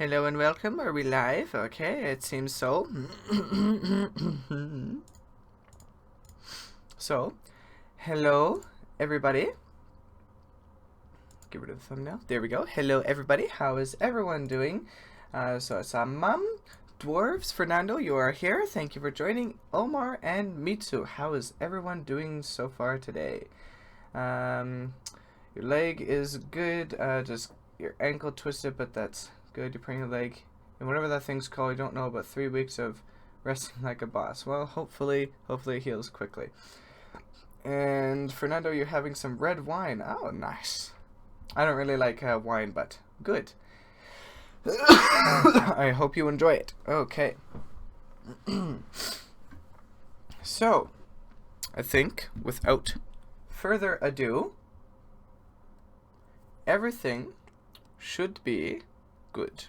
Hello and welcome. Are we live? Okay, it seems so. So, hello everybody. Get rid of the thumbnail. There we go. Hello everybody. How is everyone doing? So it's Mum, Dwarves, Fernando, you are here. Thank you for joining. Omar and Mitsu. How is everyone doing so far today? Your leg is good. Just your ankle twisted, but that's good. You're putting your leg in whatever that thing's called. You don't know, about 3 weeks of resting like a boss. Well, hopefully it heals quickly. And Fernando, you're having some red wine. Oh, nice. I don't really like wine, but good. I hope you enjoy it. Okay. So, I think without further ado, everything should be good.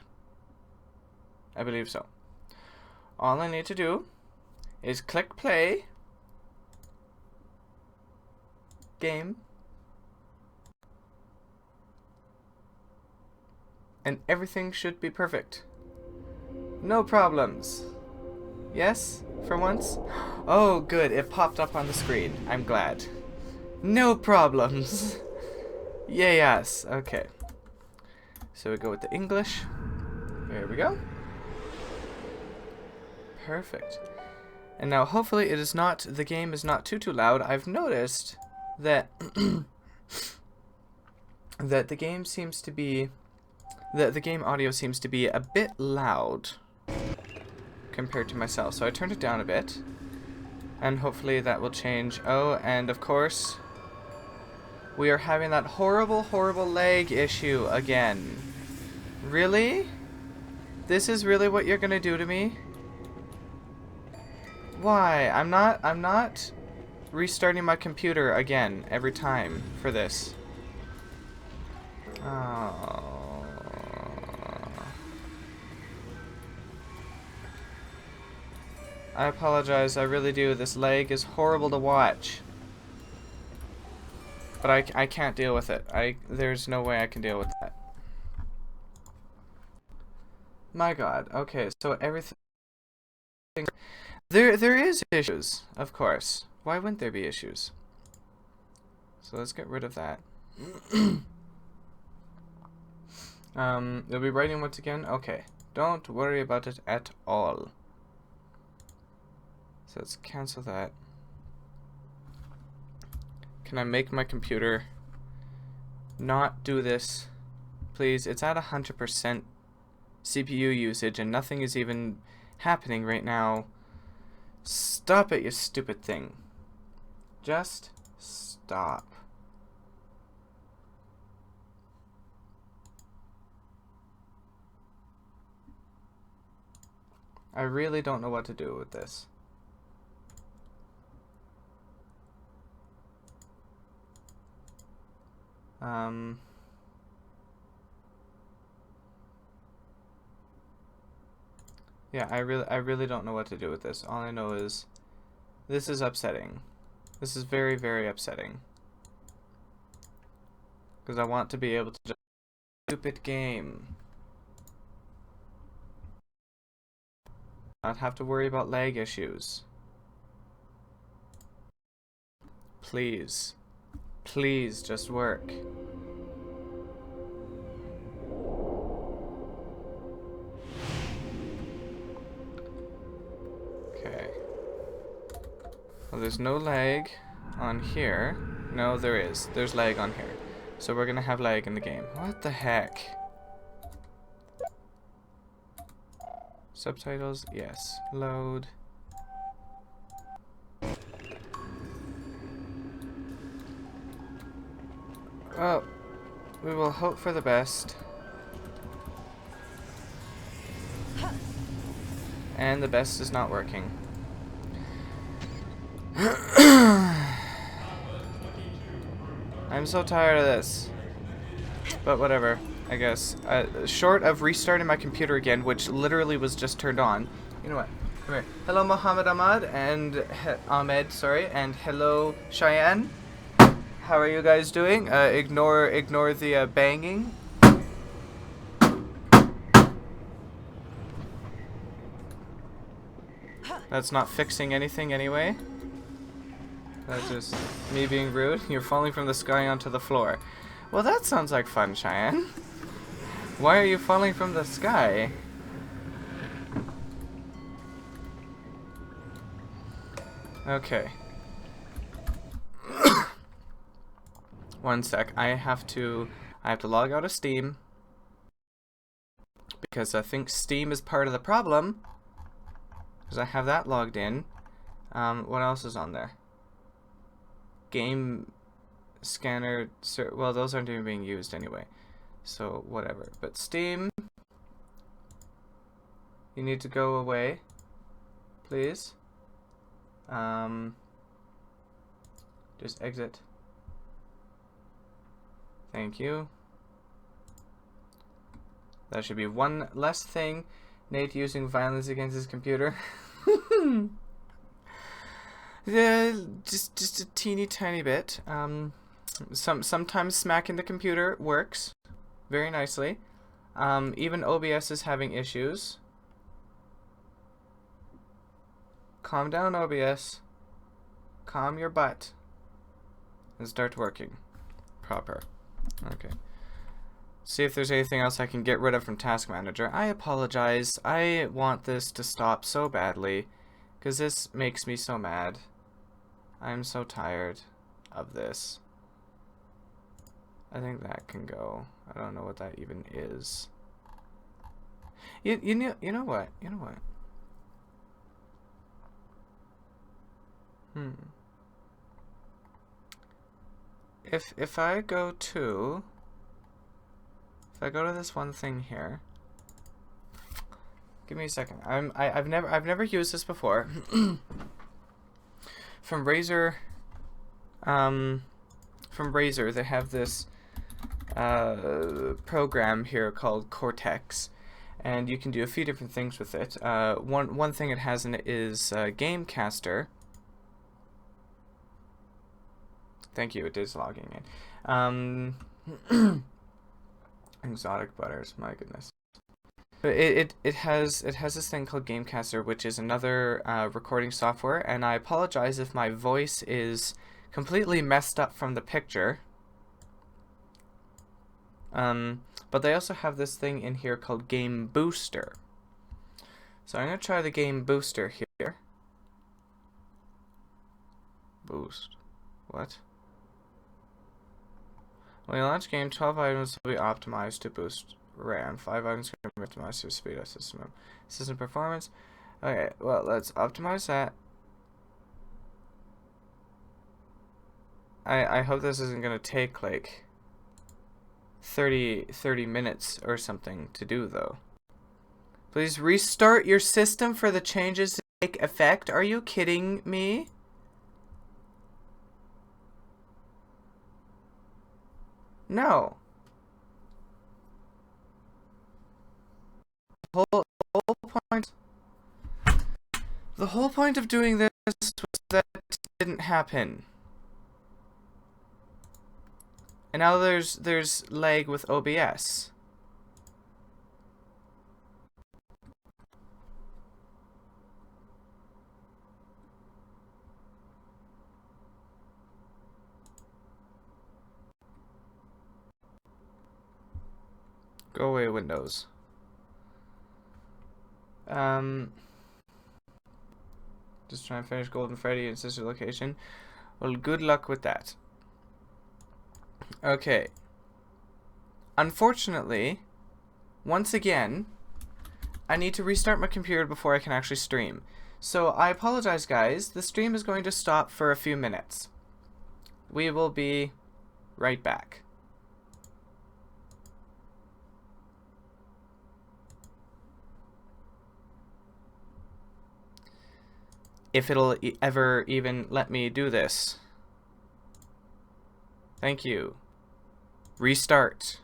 I believe so. All I need to do is click play, game, and everything should be perfect. No problems. Yes, for once? Oh, good. It popped up on the screen. I'm glad. No problems. Yeah, yes. Okay. So we go with the English. There we go. Perfect. And now hopefully it is not, the game is not too loud. I've noticed that that the game seems to be, the game audio seems to be a bit loud compared to myself. So I turned it down a bit, and hopefully that will change. Oh, and of course, we are having that horrible lag issue again. Really? This is really what you're gonna do to me? Why? I'm not restarting my computer again every time for this. Oh. I apologize, I really do. This lag is horrible to watch. But I can't deal with it. There's no way I can deal with that. My god. Okay, so everything, there is issues, of course. Why wouldn't there be issues? So let's get rid of that. You'll be writing once again? Okay. Don't worry about it at all. So let's cancel that. Can I make my computer not do this? Please, it's at 100% CPU usage and nothing is even happening right now. Stop it, you stupid thing. Just stop. I really don't know what to do with this. Yeah, I really don't know what to do with this. All I know is this is upsetting. This is very, very upsetting. Because I want to be able to just stupid game. Not have to worry about lag issues. Please. Please just work. Okay. Well, there's no lag on here. No, there is. There's lag on here. So we're gonna have lag in the game. What the heck? Subtitles? Yes. Load. Well, we will hope for the best. And the best is not working. I'm so tired of this. But whatever, I guess. Short of restarting my computer again, which literally was just turned on. You know what? Come here. Hello, Mohammed Ahmad, and Ahmed, sorry, and hello, Cheyenne. How are you guys doing? Ignore the banging. That's not fixing anything anyway. That's just me being rude. You're falling from the sky onto the floor. Well, that sounds like fun, Cheyenne. Why are you falling from the sky? Okay. One sec. I have to log out of Steam because I think Steam is part of the problem. Because I have that logged in. What else is on there? Game scanner. Well, those aren't even being used anyway. So whatever. But Steam, you need to go away, please. Just exit. Thank you. That should be one less thing. Nate using violence against his computer. Yeah, just a teeny tiny bit. Sometimes smacking the computer works very nicely. Even OBS is having issues. Calm down, OBS. Calm your butt. And start working. Proper. Okay. See if there's anything else I can get rid of from Task Manager. I apologize. I want this to stop so badly. Because this makes me so mad. I'm so tired of this. I think that can go. I don't know what that even is. You know what? You know what? If I go to this one thing here, give me a second. I've never used this before. From Razer, they have this program here called Cortex, and you can do a few different things with it. One thing it has in it is Gamecaster. Thank you, it is logging in. Exotic butters, my goodness. But it has this thing called Gamecaster, which is another recording software, and I apologize if my voice is completely messed up from the picture. But they also have this thing in here called Game Booster. So I'm gonna try the Game Booster here. Boost. What? When you launch game, 12 items will be optimized to boost RAM. 5 items can be optimized to speed up system performance. Okay, well, let's optimize that. I hope this isn't going to take like 30 minutes or something to do, though. Please restart your system for the changes to take effect. Are you kidding me? No. The whole point of doing this was that it didn't happen. And now there's lag with OBS. Go away, Windows. Just trying to finish Golden Freddy and Sister Location. Well, good luck with that. Okay. Unfortunately, once again, I need to restart my computer before I can actually stream. So I apologize, guys. The stream is going to stop for a few minutes. We will be right back. If it'll ever even let me do this. Thank you. Restart.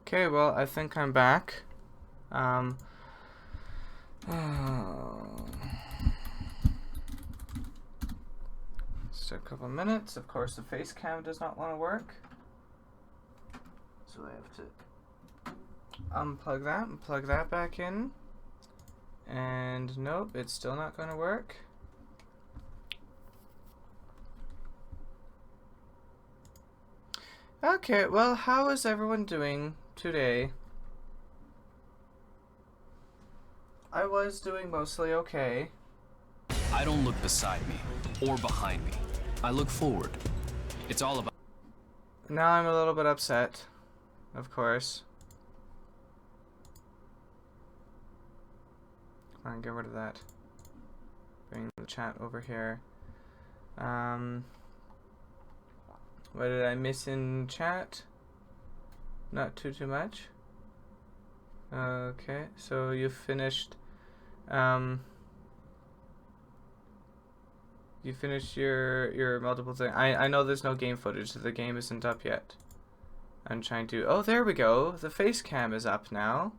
Okay, well, I think I'm back. Just a couple minutes. Of course, the face cam does not want to work. So I have to unplug that and plug that back in. And nope, it's still not going to work. Okay, well, how is everyone doing today? I was doing mostly okay. I don't look beside me or behind me. I look forward. It's all about... Now I'm a little bit upset, of course. Come on, get rid of that. Bring the chat over here. What did I miss in chat? Not too much. Okay, so you finished. You finished your multiple thing. I know there's no game footage, so the game isn't up yet. I'm trying to. Oh, there we go. The face cam is up now.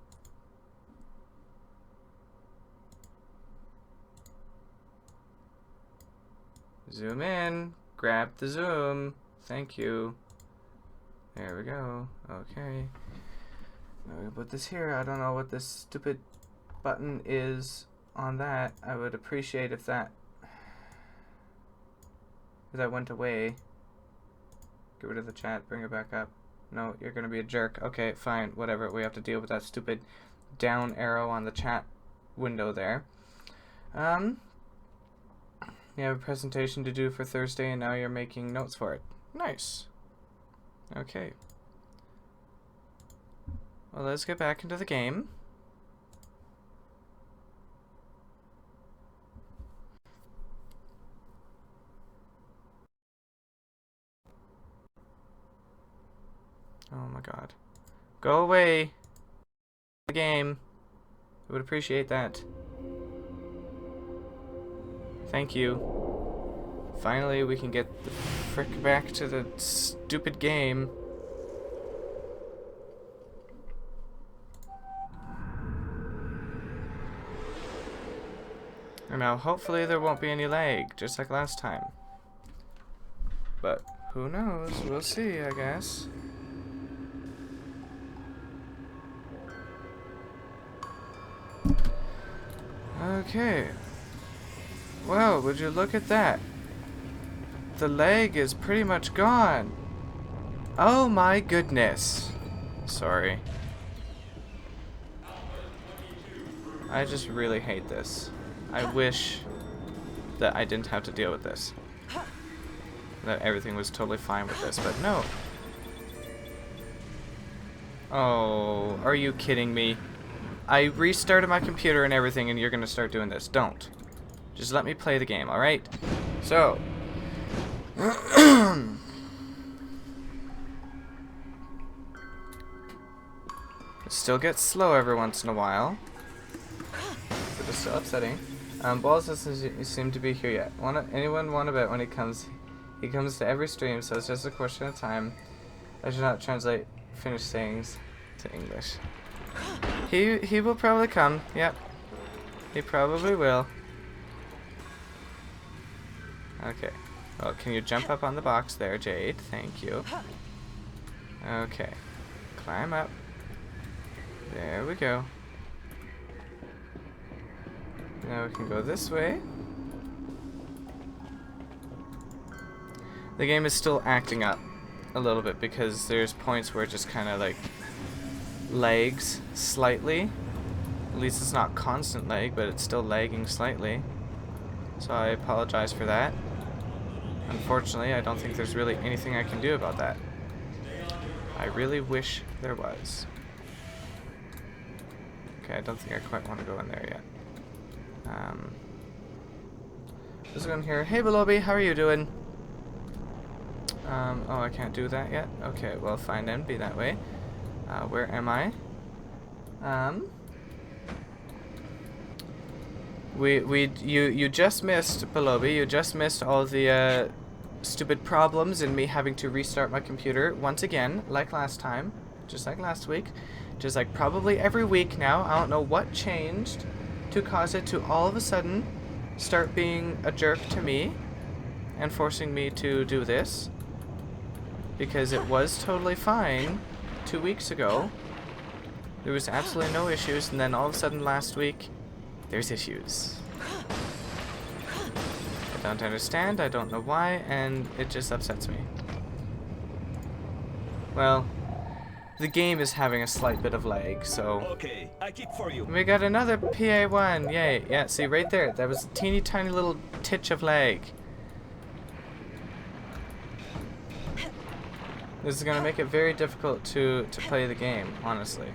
Zoom in. Grab the zoom. Thank you. There we go. Okay. I'm gonna put this here. I don't know what this stupid button is on that. I would appreciate if that went away. Get rid of the chat. Bring it back up. No, you're gonna be a jerk. Okay, fine. Whatever. We have to deal with that stupid down arrow on the chat window there. You have a presentation to do for Thursday, and now you're making notes for it. Nice. Okay. Well, let's get back into the game. Oh my god. Go away. The game. I would appreciate that. Thank you. Finally, we can get the frick back to the stupid game. And now, hopefully, there won't be any lag, just like last time. But who knows? We'll see, I guess. Okay. Well, would you look at that? The leg is pretty much gone. Oh my goodness. Sorry. I just really hate this. I wish that I didn't have to deal with this. That everything was totally fine with this, but no. Oh, are you kidding me? I restarted my computer and everything, and you're gonna start doing this. Don't. Just let me play the game, alright? So. It still gets slow every once in a while. But it's still upsetting. Balls doesn't seem to be here yet. Anyone want to bet when he comes? He comes to every stream, so it's just a question of time. I should not translate Finnish sayings to English. He will probably come. Yep. He probably will. Okay. Well, can you jump up on the box there, Jade? Thank you. Okay. Climb up. There we go. Now we can go this way. The game is still acting up a little bit because there's points where it just kind of like lags slightly. At least it's not constant lag, but it's still lagging slightly. So I apologize for that. Unfortunately, I don't think there's really anything I can do about that. I really wish there was. Okay, I don't think I quite want to go in there yet. Let's go in here. Hey, Beluga, how are you doing? Oh, I can't do that yet? Okay, well, fine then, be that way. Where am I? You just missed, Beluga, you just missed all the, stupid problems and me having to restart my computer once again, like last time. just like last week, just like probably every week now. I don't know what changed to cause it to all of a sudden start being a jerk to me and forcing me to do this, because it was totally fine 2 weeks ago. There was absolutely no issues, and then all of a sudden last week there's issues. I don't understand, I don't know why, and it just upsets me. Well, the game is having a slight bit of lag, so... Okay, I keep for you. We got another PA1, yay. Yeah, see right there, that was a teeny tiny little titch of lag. This is going to make it very difficult to play the game, honestly.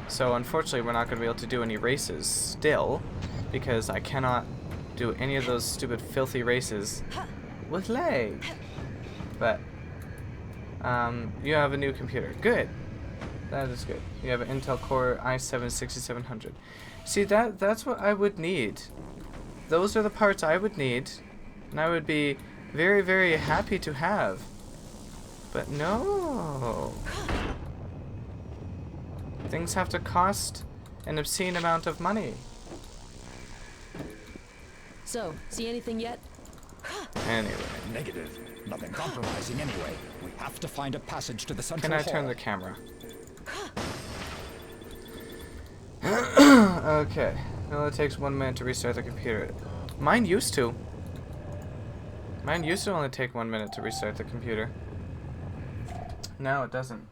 So unfortunately we're not going to be able to do any races still, because I cannot do any of those stupid filthy races with lag. But you have a new computer. Good. That is good. You have an Intel Core i7-6700. See, that's what I would need. Those are the parts I would need, and I would be very, very happy to have. But no. Things have to cost an obscene amount of money. So, see anything yet? Anyway. Negative. Nothing compromising anyway. We have to find a passage to the central Can I hall. turn the camera? Okay. It only takes 1 minute to restart the computer. Mine used to. Mine used to only take 1 minute to restart the computer. No, it doesn't.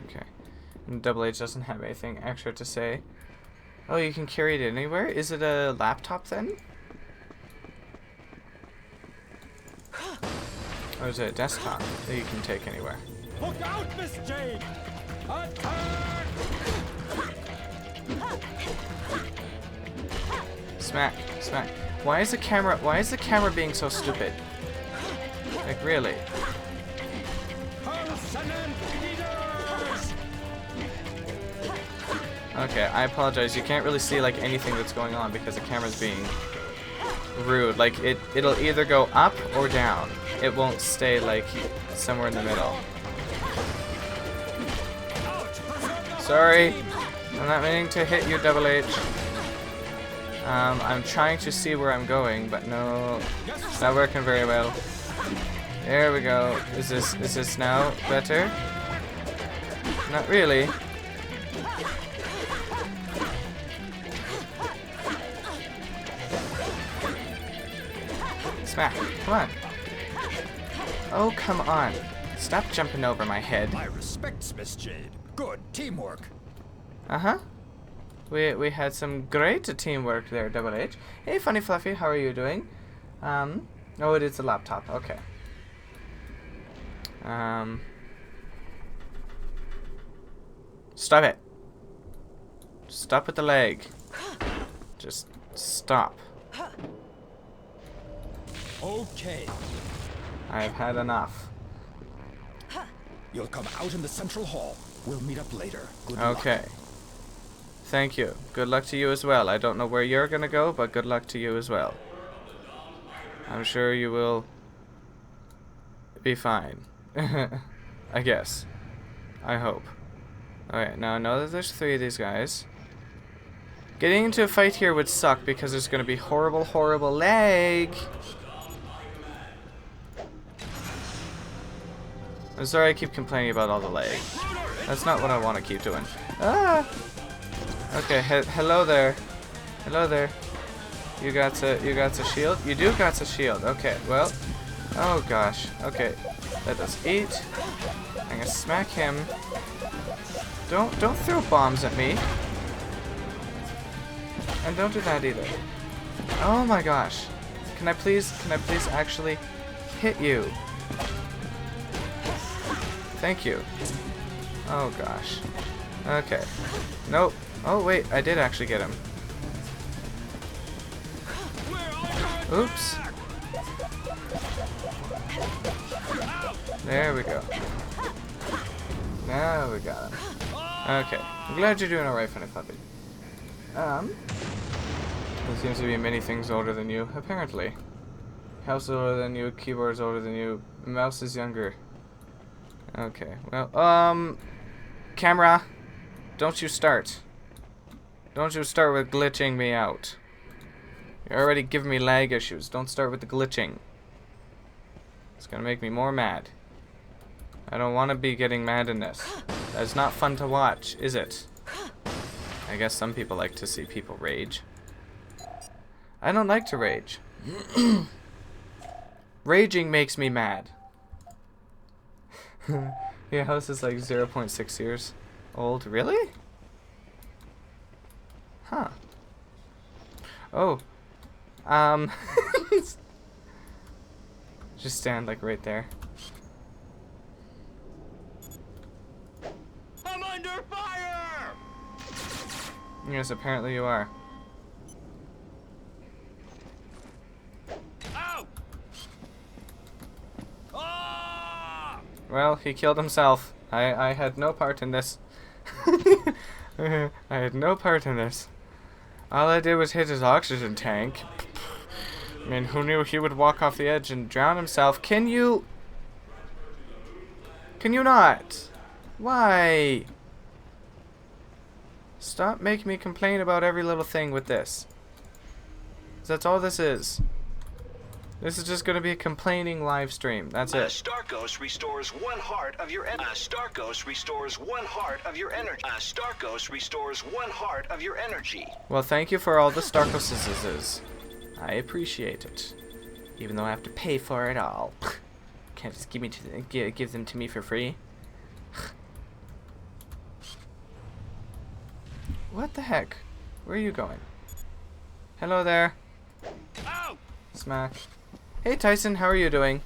Okay. And Double H doesn't have anything extra to say. Oh, you can carry it anywhere? Is it a laptop then? Or is it a desktop that you can take anywhere? Look out, Miss Jade! Attack! Smack, smack. Why is the camera being so stupid? Like really? Okay, I apologize. You can't really see like anything that's going on because the camera's being rude. Like it'll either go up or down. It won't stay like somewhere in the middle. Sorry, I'm not meaning to hit you, Double H. I'm trying to see where I'm going, but no, it's not working very well. There we go. Is this now better? Not really. Smack. Come on. Oh, come on. Stop jumping over my head. My respects, Miss Jade. Good teamwork. Uh-huh. We had some great teamwork there, Double H. Hey, Funny Fluffy, how are you doing? Oh, it is a laptop. Okay. Stop it. Stop with the leg. Just stop. Okay. I've had enough. You'll come out in the central hall. We'll meet up later. Good luck. Okay. Thank you. Good luck to you as well. I don't know where you're gonna go, but good luck to you as well. I'm sure you will be fine. I guess. I hope. Alright, now I know that there's 3 of these guys. Getting into a fight here would suck because there's gonna be horrible, horrible lag. I'm sorry I keep complaining about all the lag. That's not what I want to keep doing. Ah! Okay, hello there. Hello there. You got a shield? You do got a shield. Okay, well. Oh gosh. Okay. Let us eat. I'm gonna smack him. Don't throw bombs at me. And don't do that either. Oh my gosh. Can I please actually hit you? Thank you. Oh gosh. Okay. Nope. Oh wait, I did actually get him. Oops. There we go. Now we got him. Okay. I'm glad you're doing alright, Funny Puppy. There seems to be many things older than you, apparently. House is older than you, keyboard is older than you, mouse is younger. Okay, well, camera, don't you start. Don't you start with glitching me out. You're already giving me lag issues. Don't start with the glitching. It's gonna make me more mad. I don't want to be getting mad in this. That's not fun to watch, is it? I guess some people like to see people rage. I don't like to rage. Raging makes me mad. Your house is like 0.6 years old. Really? Huh. Oh. Just stand like right there. I'm under fire! Yes, apparently you are. Ow! Ah! Well, he killed himself. I had no part in this. I had no part in this. All I did was hit his oxygen tank. I mean, who knew he would walk off the edge and drown himself? Can you not? Why? Stop making me complain about every little thing with this. That's all this is. This is just going to be a complaining live stream. That's it. Starkos restores 1 heart of your energy. Starkos restores 1 heart of your energy. Starkos restores 1 heart of your energy. Well, thank you for all the Starkoses. I appreciate it. Even though I have to pay for it all. Can't just give them to me for free. What the heck? Where are you going? Hello there. Ow! Smack. Hey Tyson, how are you doing?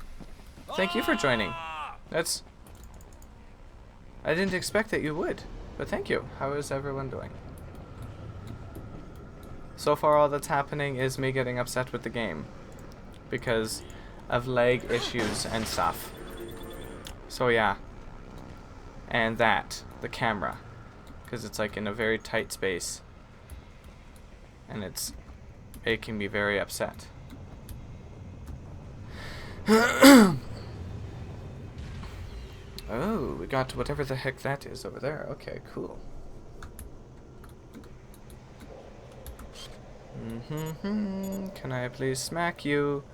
Thank you for joining. That's... I didn't expect that you would, but thank you. How is everyone doing? So far all that's happening is me getting upset with the game because of lag issues and stuff. So yeah. And that, the camera, because it's like in a very tight space and it's making me very upset. Oh, we got whatever the heck that is over there. Okay, cool. Can I please smack you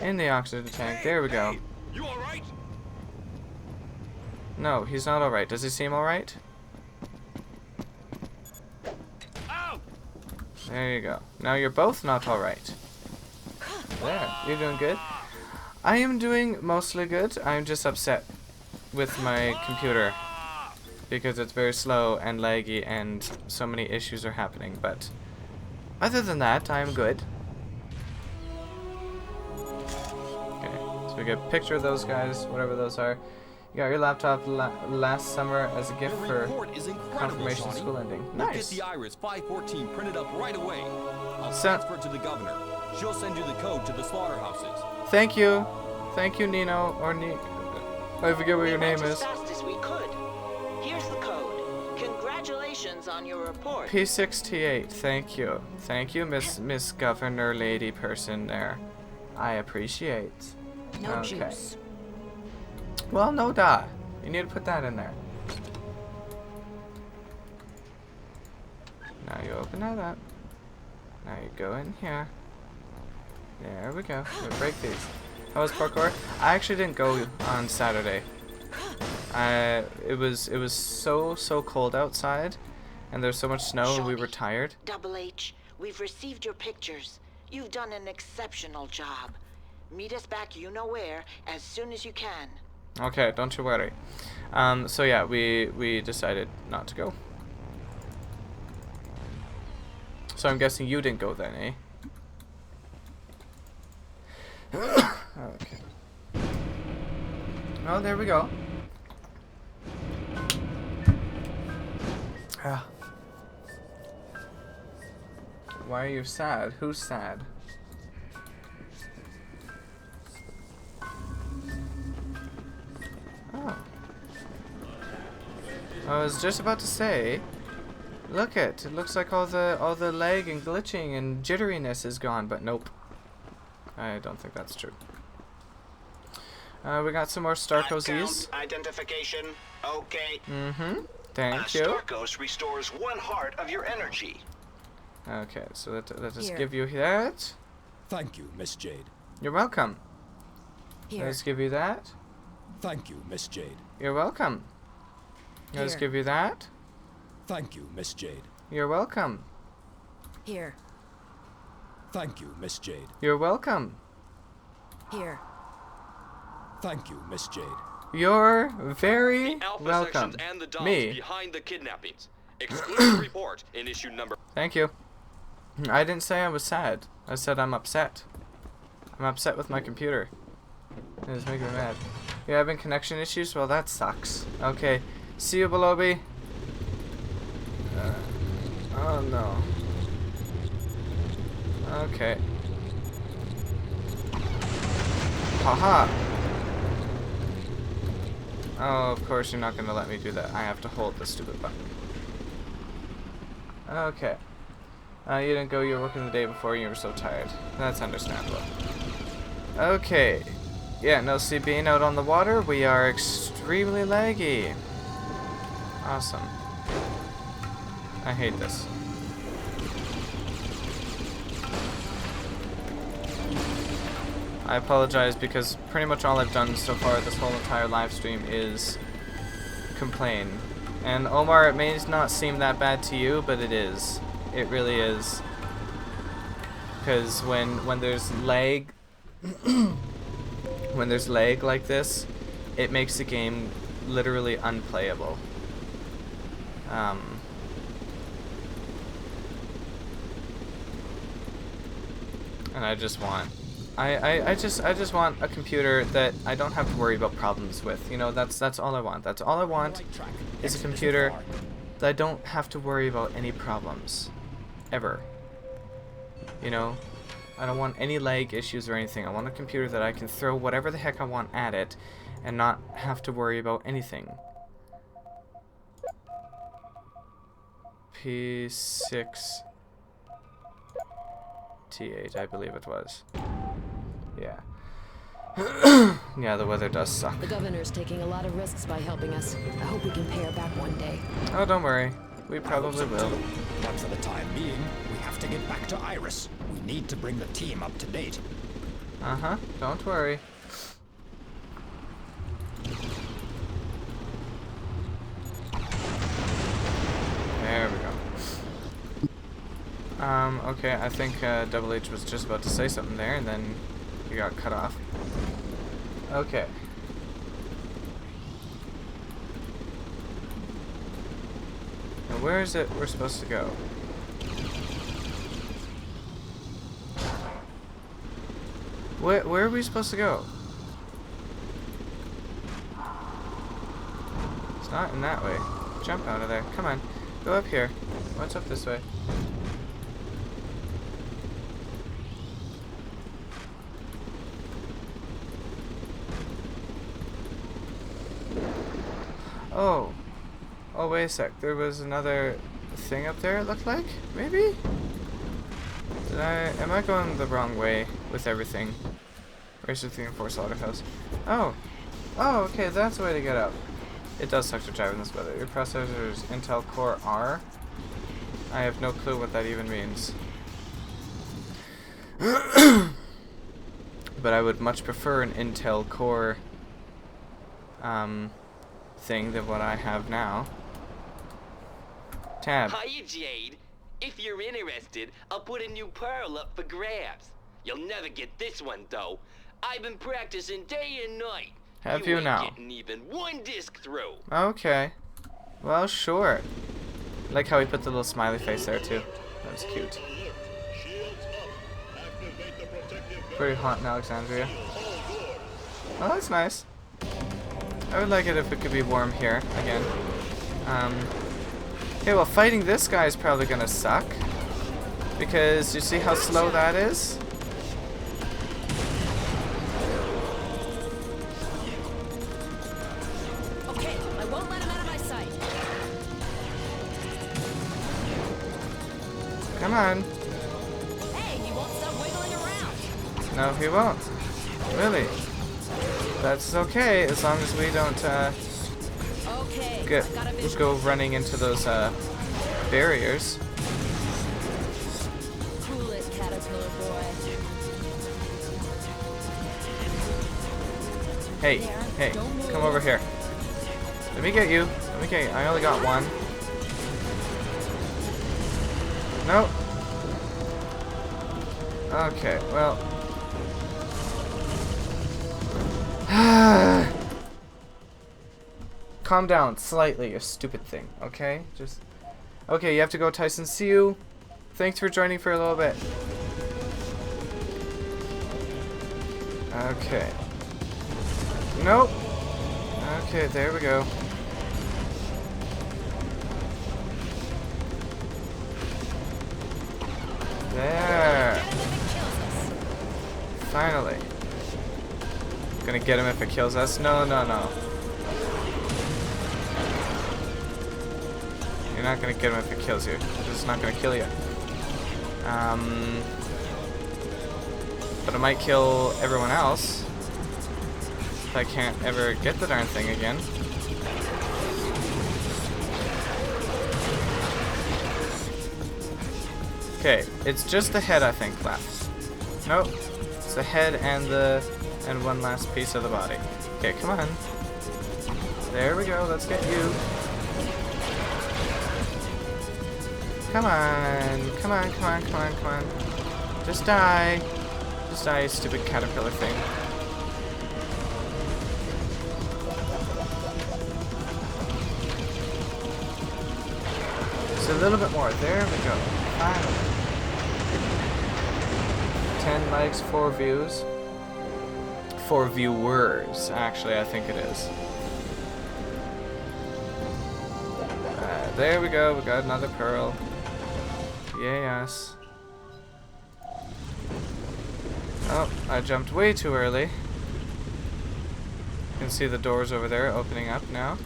in the oxygen tank? There we go. You alright? No, he's not alright. Does he seem alright? Ow! There you go. Now you're both not alright. There, you're doing good. I am doing mostly good. I'm just upset with my computer because it's very slow and laggy and so many issues are happening, but other than that, I'm good. Okay, so we get a picture of those guys, whatever those are. You got your laptop last summer as a gift for confirmation of school ending. We'll Nice. get the Iris 514 printed up right away. I'll So- transfer it to the governor. She'll send you the code to the slaughterhouses. Thank you. Thank you, Nino, or I forget what your name We went is. as fast as we could. Here's the code. Congratulations on your report. P6T8, thank you. Thank you, Miss Governor Lady person there. I appreciate. No Okay. juice. Well, no da. You need to put that in there. Now you open that up. Now you go in here. There we go. We'll break these. How was parkour? I actually didn't go on Saturday. It was so cold outside, and there's so much snow, and we were tired. Double H, we've received your pictures. You've done an exceptional job. Meet us back you know where as soon as you can. Okay, don't you worry. So yeah, we decided not to go. So I'm guessing you didn't go then, eh? Okay. Well, there we go. Ah. Why are you sad? Who's sad? Oh. I was just about to say, Look it looks like all the lag and glitching and jitteriness is gone, but nope. I don't think that's true. We got some more Starkosies. Identification. Okay. Mm-hmm. Thank you. Starkos restores 1 heart of your energy. Okay, so let us Here. give you that. Thank you, Miss Jade. You're welcome. Here. Let's give you that. Thank you, Miss Jade. You're welcome. Let's Here. give you that. Thank you, Miss Jade. You're welcome. Here. Thank you, Miss Jade. You're welcome. Here. Thank you, Miss Jade. You're very Alpha welcome. sections and the Doms Me. behind the kidnappings. Exclusive report in issue number. Thank you. I didn't say I was sad. I said I'm upset. I'm upset with my computer. It's making me mad. You're having connection issues? Well, that sucks. Okay. See you, Belobi. Oh, no. Okay. Haha. Oh, of course you're not going to let me do that. I have to hold the stupid button. Okay. You didn't go, you were working the day before, you were so tired. That's understandable. Okay. Yeah, no, see, being out on the water, we are extremely laggy. Awesome. I hate this. I apologize because pretty much all I've done so far this whole entire live stream is complain. And Omar, it may not seem that bad to you, but it is. It really is. Because when there's lag when there's lag like this, it makes the game literally unplayable. And I just want I just want a computer that I don't have to worry about problems with. You know, that's all I want. That's all I want Right track. is a Exit computer far. that I don't have to worry about any problems. Ever. You know? I don't want any lag issues or anything. I want a computer that I can throw whatever the heck I want at it and not have to worry about anything. P6 T8, I believe it was. Yeah. Yeah, the weather does suck. The governor's taking a lot of risks by helping us. I hope we can pay her back one day. Oh, don't worry. We I hope probably so will. too. But for the time being, we have to get back to Iris. We need to bring the team up to date. Uh-huh. Don't worry. There we go. Okay, I think Double H was just about to say something there, and then he got cut off. Okay. Now where is it we're supposed to go? Where are we supposed to go? It's not in that way. Jump out of there. Come on. Go up here. What's up this way? Oh. Oh, wait a sec. There was another thing up there, it looked like? Maybe? Am I going the wrong way with everything? Racer 3 and 4 Slaughterhouse. Oh. Oh, okay, that's the way to get up. It does suck to drive in this weather. Your processor is Intel Core R. I have no clue what that even means. But I would much prefer an Intel Core thing than what I have now. Tab. Hiya, Jade. If you're interested, I'll put a new pearl up for grabs. You'll never get this one, though. I've been practicing day and night. Have you ain't now? Getting even one disc through. Okay. Well, sure. I like how he put the little smiley face there, too. That was cute. Pretty hot in Alexandria. Oh, that's nice. I would like it if it could be warm here, again. Okay, well, fighting this guy is probably gonna suck. Because you see how slow that is? Okay, I won't let him out of my sight. Come on. Hey, he won't stop wiggling around. No, he won't. Really. That's okay, as long as we don't, Okay, get, I got a vision. go running into those, barriers. Cool it, caterpillar boy. Hey, There, hey, don't move. come over here. Let me get you. Let me get you. I only got one. Nope. Okay, well. Calm down slightly, you stupid thing, okay? Just. Okay, you have to go, Tyson. See you. Thanks for joining for a little bit. Okay. Nope. Okay, there we go. There. Finally. Gonna get him if it kills us? No, no, no. You're not gonna get him if it kills you. It's not gonna kill you. But it might kill everyone else. If I can't ever get the darn thing again. Okay, it's just the head I think left. Nope. It's the head and one last piece of the body. Okay, come on. There we go, let's get you. Come on, come on, come on, come on, come on. Just die. Just die, you stupid caterpillar thing. Just a little bit more. There we go. Finally. 10 likes, 4 views. 4 viewers, actually, I think it is. There we go, we got another pearl. Yes. Oh, I jumped way too early. You can see the doors over there opening up now.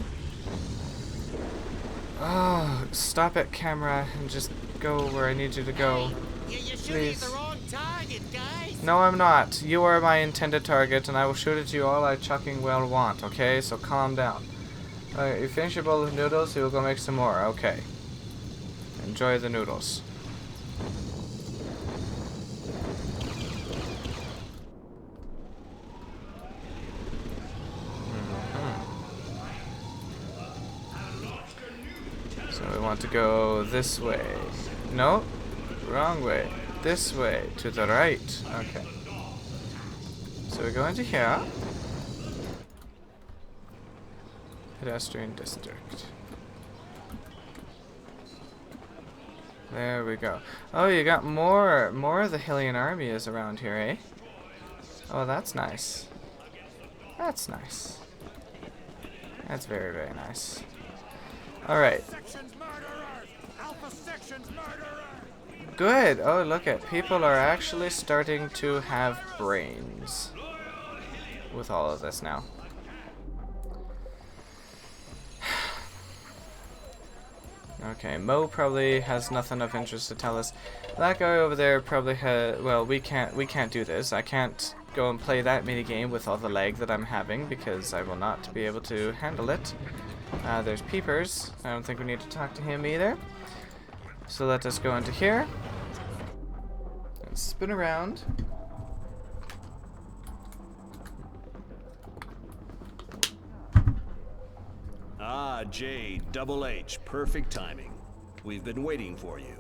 Oh, stop it, camera, and just go where I need you to go. You're shooting Please. at the wrong target, guys. No, I'm not. You are my intended target, and I will shoot at you all I chucking well want, okay? So calm down. You finish your bowl of noodles, you will go make some more. Okay. Enjoy the noodles. So we want to go this way. No, wrong way. This way, to the right. Okay. So we go into here. Pedestrian district. There we go. Oh, you got more of the Hillyan army is around here, eh? Oh, that's nice. That's nice. That's very, very nice. Alright. Section's murderers! Alpha Section's murderers! Good. Oh, look at people are actually starting to have brains with all of this now. Okay, Mo probably has nothing of interest to tell us. That guy over there probably has. Well, we can't do this. I can't go and play that mini game with all the lag that I'm having because I will not be able to handle it. There's Peepers. I don't think we need to talk to him either. So let us go into here and spin around. Ah, Jade, Double H, perfect timing. We've been waiting for you.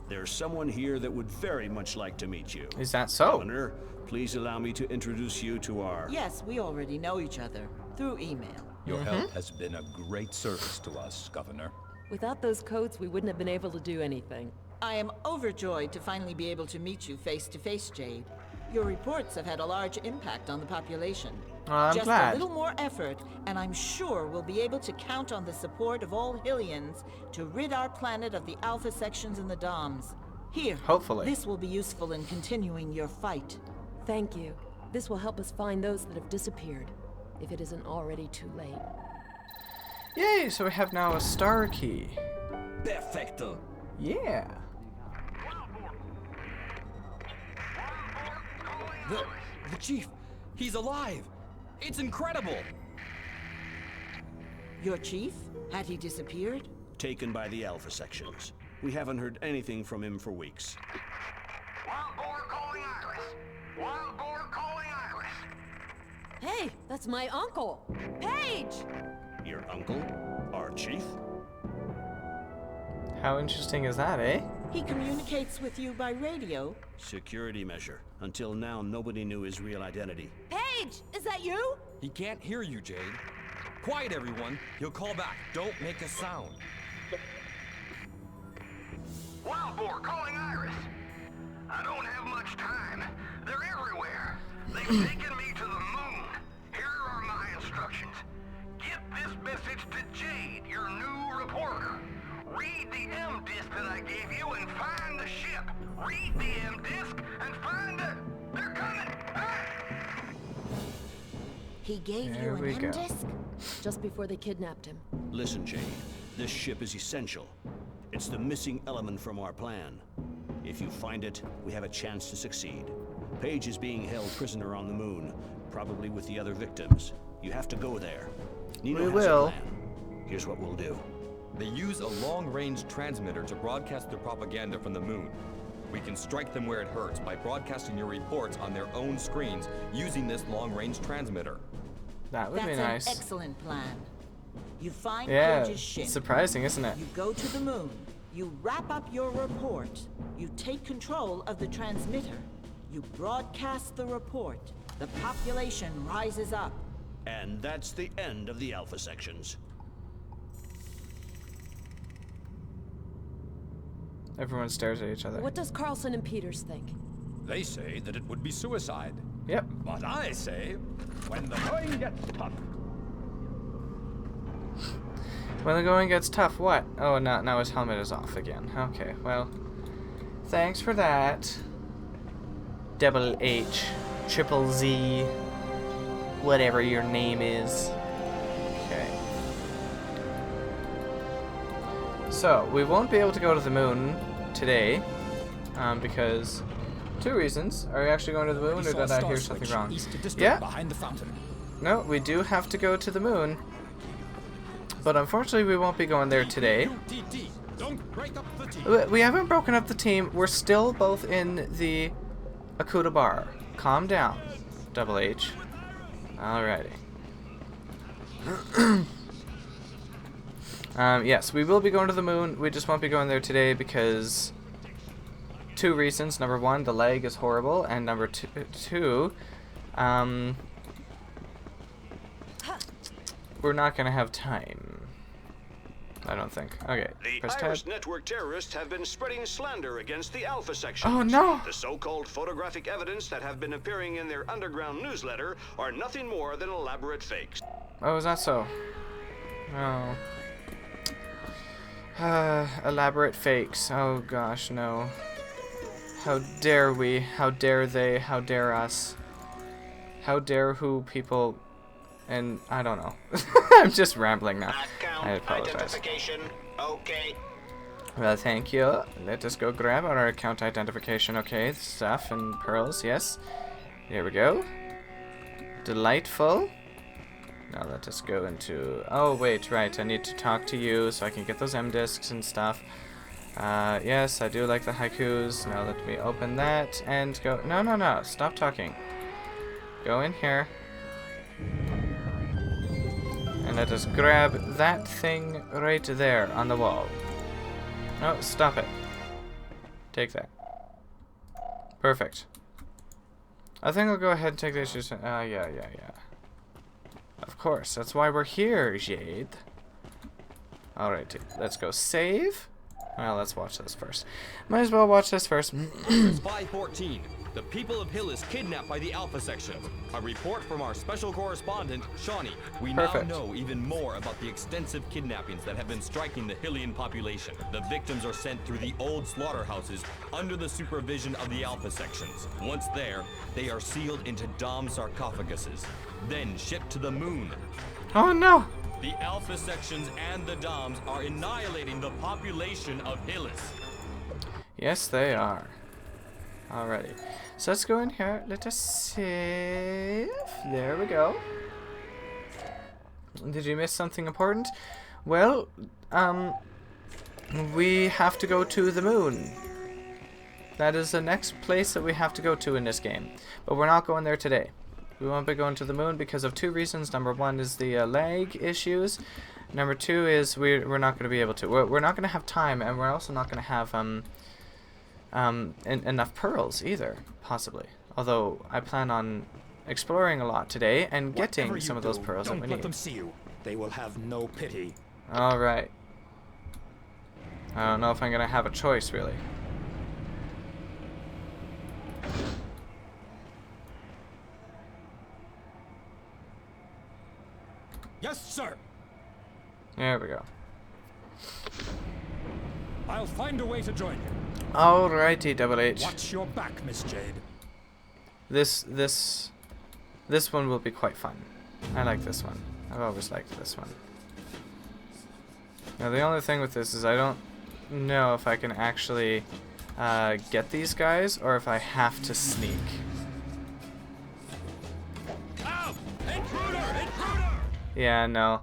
There's someone here that would very much like to meet you. Is that so? Governor, please allow me to introduce you to our... Yes, we already know each other through email. Your help has been a great service to us, Governor. Without those codes, we wouldn't have been able to do anything. I am overjoyed to finally be able to meet you face to face, Jade. Your reports have had a large impact on the population. I'm Just glad. a little more effort, and I'm sure we'll be able to count on the support of all Hillyans to rid our planet of the Alpha sections and the DOMs. Here, Hopefully. this will be useful in continuing your fight. Thank you. This will help us find those that have disappeared, if it isn't already too late. Yay! So we have now a star key. Perfecto. Yeah. The chief, he's alive. It's incredible. Your chief? Had he disappeared? Taken by the Alpha sections. We haven't heard anything from him for weeks. Wild boar calling Iris. Wild boar calling Iris. Hey, that's my uncle, Pey'j! Your uncle? Our chief? How interesting is that, eh? He communicates with you by radio. Security measure. Until now, nobody knew his real identity. Pey'j, is that you? He can't hear you, Jade. Quiet, everyone. He'll call back. Don't make a sound. Wild boar calling Iris. I don't have much time. They're everywhere. They've taken me to the moon. Here are my instructions. Get this message to Jade, your new reporter. Read the M disc that I gave you and find the ship. Read the M disc and find the... They're coming! Ah! He gave There you we an go. M-disc? Just before they kidnapped him. Listen, Jade. This ship is essential. It's the missing element from our plan. If you find it, we have a chance to succeed. Pey'j is being held prisoner on the moon, probably with the other victims. You have to go there. Nino We has will. a plan. Here's what we'll do. They use a long-range transmitter to broadcast their propaganda from the moon. We can strike them where it hurts by broadcasting your reports on their own screens using this long-range transmitter. That would That's be an nice. excellent plan. You find Yeah, Pey'j's ship. it's surprising, isn't it? You go to the moon. You wrap up your report. You take control of the transmitter. You broadcast the report. The population rises up. And that's the end of the Alpha sections. Everyone stares at each other. What does Carlson and Peters think? They say that it would be suicide. Yep. But I say, when the going gets tough, When the going gets tough, what? Oh, no, now his helmet is off again. Okay, well, thanks for that. Double H, Triple Z, whatever your name is. Okay. So, we won't be able to go to the moon today, because two reasons. Are we actually going to the moon, or did I hear something wrong? East district Yeah. behind the fountain. No, we do have to go to the moon. But unfortunately, we won't be going there today. UTT, don't break up the team. We haven't broken up the team. We're still both in the Akuta bar. Calm down, Double H. Alrighty. Yes, we will be going to the moon. We just won't be going there today because two reasons. Number one, the lag is horrible, and number two, we're not gonna have time. I don't think. Okay. The Press Iris tab. Network terrorists have been spreading slander against the Alpha section. Oh no! The so-called photographic evidence that have been appearing in their underground newsletter are nothing more than elaborate fakes. Oh, is that so? Oh. Elaborate fakes. Oh gosh, no. How dare we? How dare they? How dare us? How dare who people? And I don't know. I'm just rambling now. I apologize. Identification. Okay. Well, thank you. Let us go grab our account identification. Okay, stuff and pearls. Yes. Here we go. Delightful. Now let us go into... Oh, wait, right. I need to talk to you so I can get those M discs and stuff. Yes, I do like the haikus. Now let me open that and go... No, no, no. Stop talking. Go in here. And let us grab that thing right there on the wall. No, stop it. Take that. Perfect. I think I'll go ahead and take this. Yeah. Of course, that's why we're here, Jade. Alright, let's go save. Well, let's watch this first. Might as well watch this first. Spy 14. The people of Hillys kidnapped by the Alpha section. A report from our special correspondent, Shawnee. We Perfect. now know even more about the extensive kidnappings that have been striking the Hillian population. The victims are sent through the old slaughterhouses under the supervision of the Alpha sections. Once there, they are sealed into Dom sarcophaguses, then shipped to the moon. Oh no! The Alpha sections and the Doms are annihilating the population of Hillys. Yes, they are. Alrighty. So let's go in here. Let us save. There we go. Did you miss something important? Well, we have to go to the moon. That is the next place that we have to go to in this game. But we're not going there today. We won't be going to the moon because of two reasons. Number one is the lag issues. Number two is we're not going to be able to. We're not going to have time, and we're also not going to have enough pearls either, possibly. Although I plan on exploring a lot today and getting some of those pearls that we need. Don't let them see you. They will have no pity. All right. I don't know if I'm going to have a choice, really. Yes, sir. There we go. I'll find a way to join you. Alrighty, Double H. Watch your back, Miss Jade. This one will be quite fun. I like this one. I've always liked this one. Now the only thing with this is I don't know if I can actually get these guys or if I have to sneak. Ow! Intruder! Intruder! Yeah, no.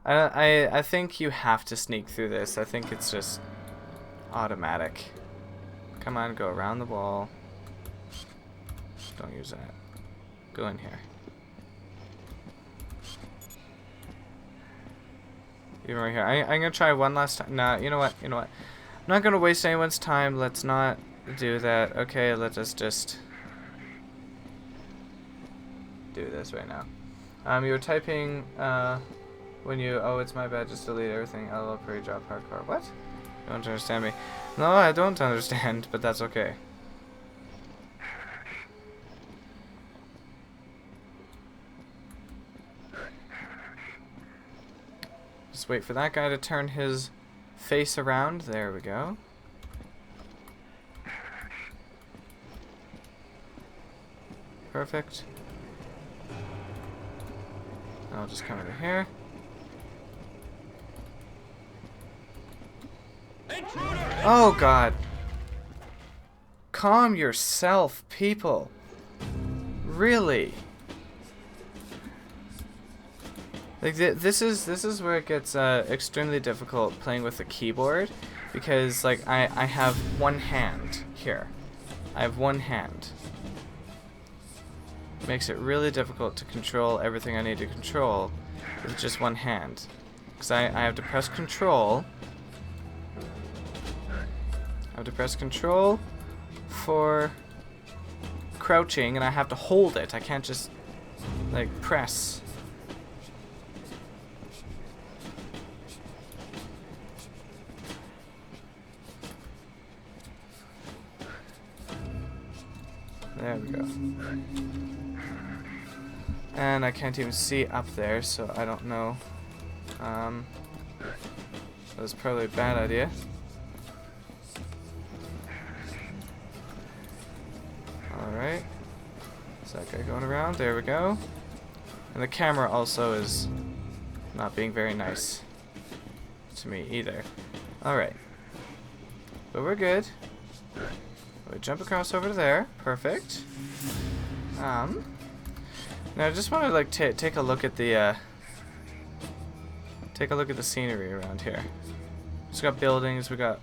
I think you have to sneak through this. I think it's just automatic. Come on, go around the wall. Don't use that. Go in here. Even right here. I'm gonna try one last time. Nah, you know what? You know what? I'm not gonna waste anyone's time. Let's not do that. Okay, let us just do this right now. You were typing when you. Oh, it's my bad. Just delete everything. LOL, Pey'j job hardcore. What? You don't understand me? No, I don't understand, but that's okay. Just wait for that guy to turn his face around. There we go. Perfect. I'll just come over here. Oh God. Calm yourself, people. Really? Like this is where it gets extremely difficult playing with the keyboard, because like I have one hand here. I have one hand. It makes it really difficult to control everything I need to control with just one hand. Because I have to press control. I have to press control for crouching, and I have to hold it. I can't just like press. There we go. And I can't even see up there, so I don't know. That was probably a bad idea. Alright. Is that guy going around? There we go. And the camera also is not being very nice to me either. Alright. But we're good. We jump across over to there. Perfect. Now I just want to like take a look at the scenery around here. Just got buildings. We got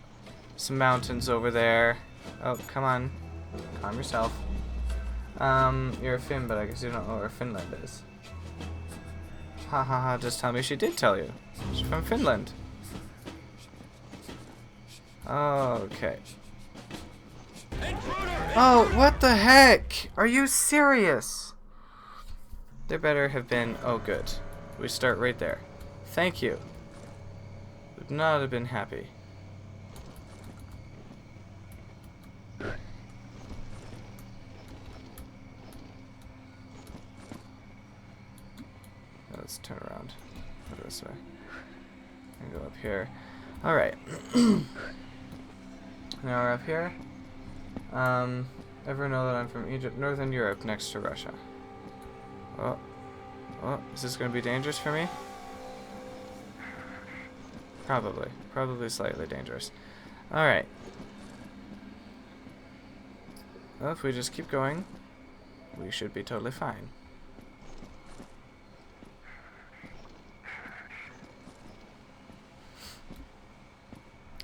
some mountains over there. Oh, come on, calm yourself. You're a Finn, but I guess you don't know where Finland is. Ha ha ha! Just tell me she did tell you. She's from Finland. Okay. Oh, what the heck? Are you serious? There better have been... Oh, good. We start right there. Thank you. Would not have been happy. Let's turn around. Go this way. And go up here. Alright. Now we're up here. Ever know that I'm from Egypt, Northern Europe, next to Russia? Oh, is this going to be dangerous for me? Probably slightly dangerous. Alright. Well, if we just keep going, we should be totally fine.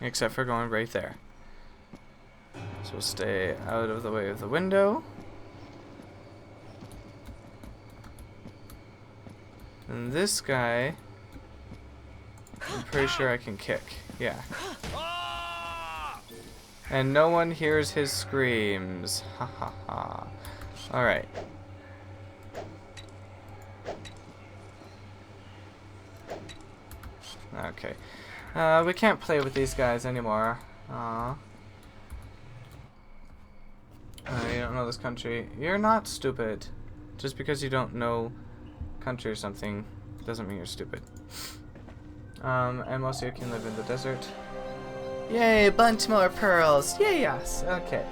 Except for going right there. So we'll stay out of the way of the window. And this guy, I'm pretty sure I can kick. Yeah. And no one hears his screams. Ha ha ha. Alright. Okay. We can't play with these guys anymore. Aww. You don't know this country. You're not stupid. Just because you don't know country or something doesn't mean you're stupid. And most of you can live in the desert. Yay, a bunch more pearls. Yay, yes. Okay.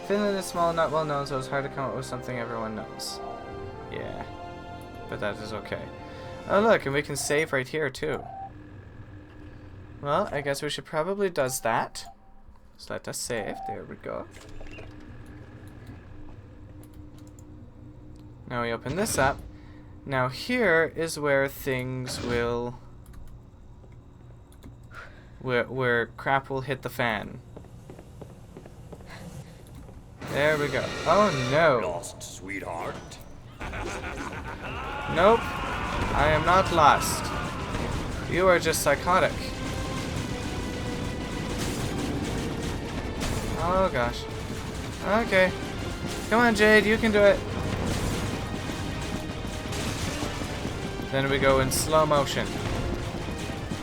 Finland is small, not well known, so it's hard to come up with something everyone knows. Yeah. But that is okay. Oh, look, and we can save right here, too. Well, I guess we should probably does that. So let us save. There we go. Now we open this up. Now here is where things will... Where crap will hit the fan. There we go. Oh no. Lost, sweetheart. Nope. I am not lost. You are just psychotic. Oh gosh. Okay. Come on, Jade, you can do it. Then we go in slow motion.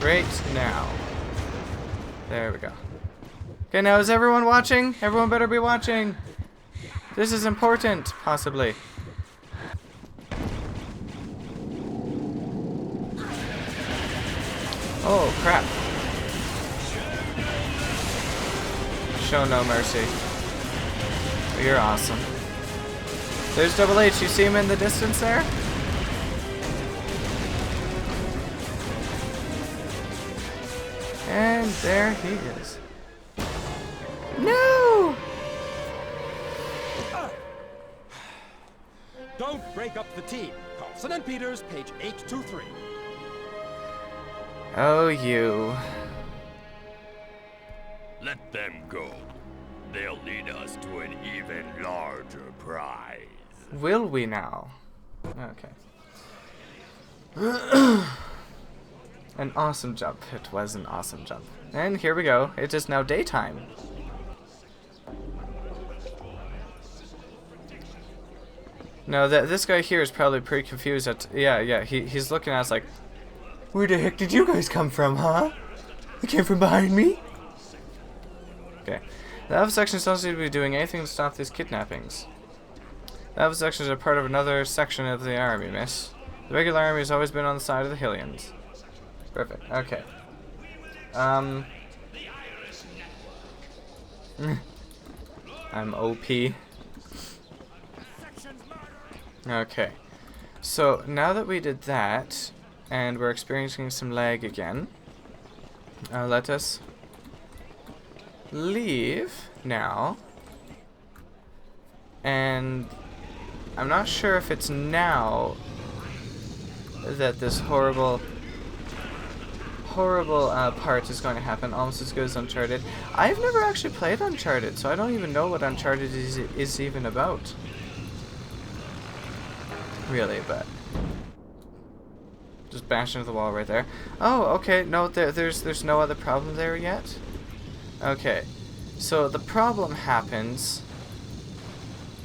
Right now. There we go. Okay, now is everyone watching? Everyone better be watching. This is important, possibly. Oh, crap. Show no mercy. You're awesome. There's Double H. You see him in the distance there? And there he is. No! Don't break up the team. Carlson and Peters, page 823. Oh, you. Let them go. They'll lead us to an even larger prize. Will we now? Okay. An awesome jump. It was an awesome jump. And here we go. It is now daytime. No, this guy here is probably pretty confused at... Yeah, he's looking at us like, where the heck did you guys come from, huh? You came from behind me? Okay. The Alpha sections don't seem to be doing anything to stop these kidnappings. The Alpha sections are part of another section of the army, miss. The regular army has always been on the side of the Hyllians. Perfect. Okay. I'm OP. Okay. So, now that we did that, and we're experiencing some lag again, let us leave now. And I'm not sure if it's now that this horrible part is going to happen, almost as good as Uncharted. I've never actually played Uncharted, so I don't even know what Uncharted is even about. Really, but just bash into the wall right there. Oh, okay. No, there's no other problem there yet. Okay, so the problem happens.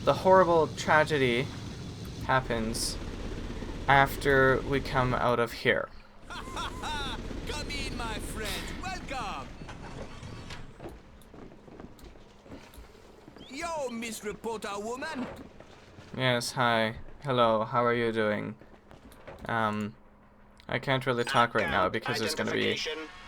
The horrible tragedy happens after we come out of here. Come in, my friend. Welcome. Yo, Miss Reporter Woman. Yes, hi. Hello, how are you doing? I can't really talk right now because there's going to be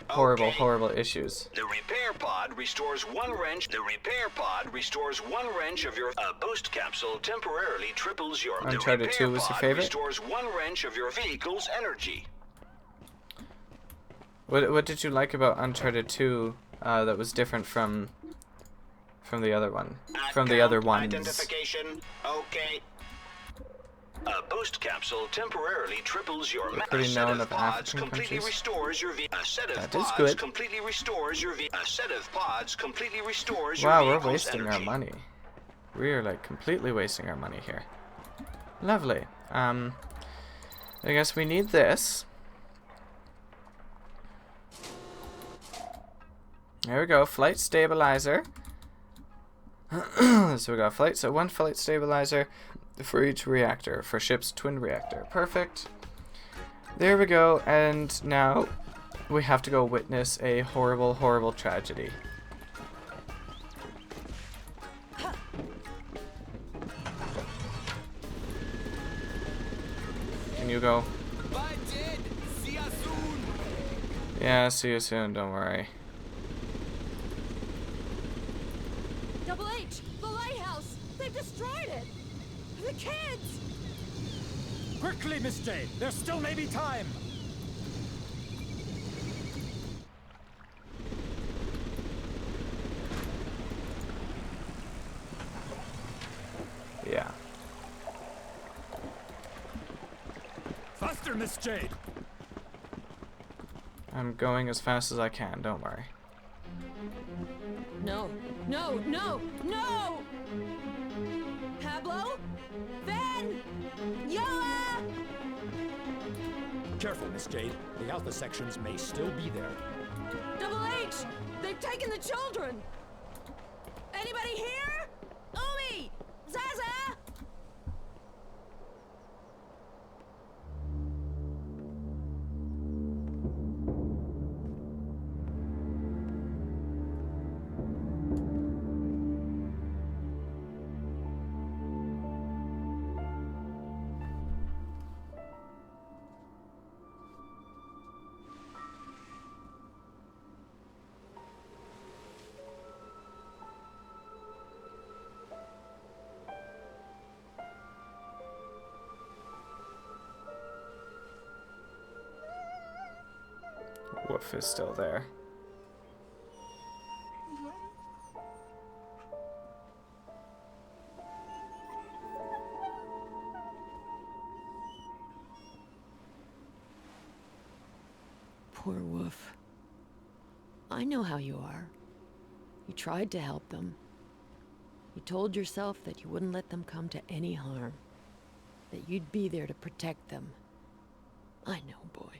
horrible issues. The repair pod restores one wrench. The repair pod restores one wrench of your boost capsule temporarily triples your. Uncharted 2 was your favorite? Restores one wrench of your vehicle's energy. What did you like about Uncharted 2 that was different from from the other one. From the other ones. Identification. Okay. A boost capsule temporarily triples your We're pretty known of pods, African completely countries. Restores your a set of That pods is good. completely restores your a set of pods completely restores your Wow, we're vehicle's wasting our energy. money. We are like completely wasting our money here. Lovely. I guess we need this. There we go, flight stabilizer. So we got flight, so one flight stabilizer for each reactor, for ship's twin reactor. Perfect. There we go, and now we have to go witness a horrible, horrible tragedy. Can you go? Bye, Jed. See ya soon. Yeah, see you soon, don't worry. Double H, the lighthouse! They've destroyed it! The kids! Quickly, Miss Jade. There still may be time. Yeah. Faster, Miss Jade. I'm going as fast as I can, don't worry. No, no, no, no! Pablo? Ben? Yoa! Careful, Miss Jade. The Alpha sections may still be there. Double H! They've taken the children! Anybody here? Umi! Zaza! Woof is still there. Poor Wolf. I know how you are. You tried to help them. You told yourself that you wouldn't let them come to any harm. That you'd be there to protect them. I know, boy.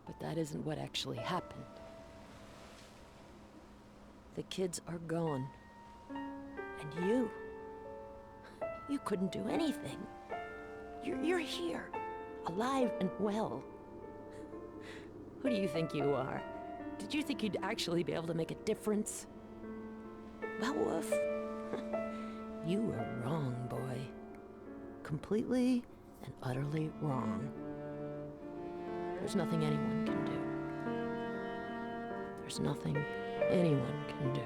But that isn't what actually happened. The kids are gone. And you couldn't do anything. You're here, alive and well. Who do you think you are? Did you think you'd actually be able to make a difference? Well, Wolf, you were wrong, boy. Completely and utterly wrong. There's nothing anyone can do. There's nothing anyone can do.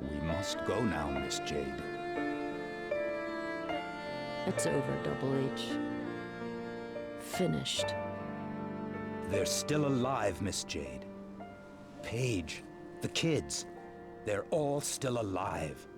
We must go now, Miss Jade. It's over, Double H. Finished. They're still alive, Miss Jade. Pey'j, the kids, they're all still alive.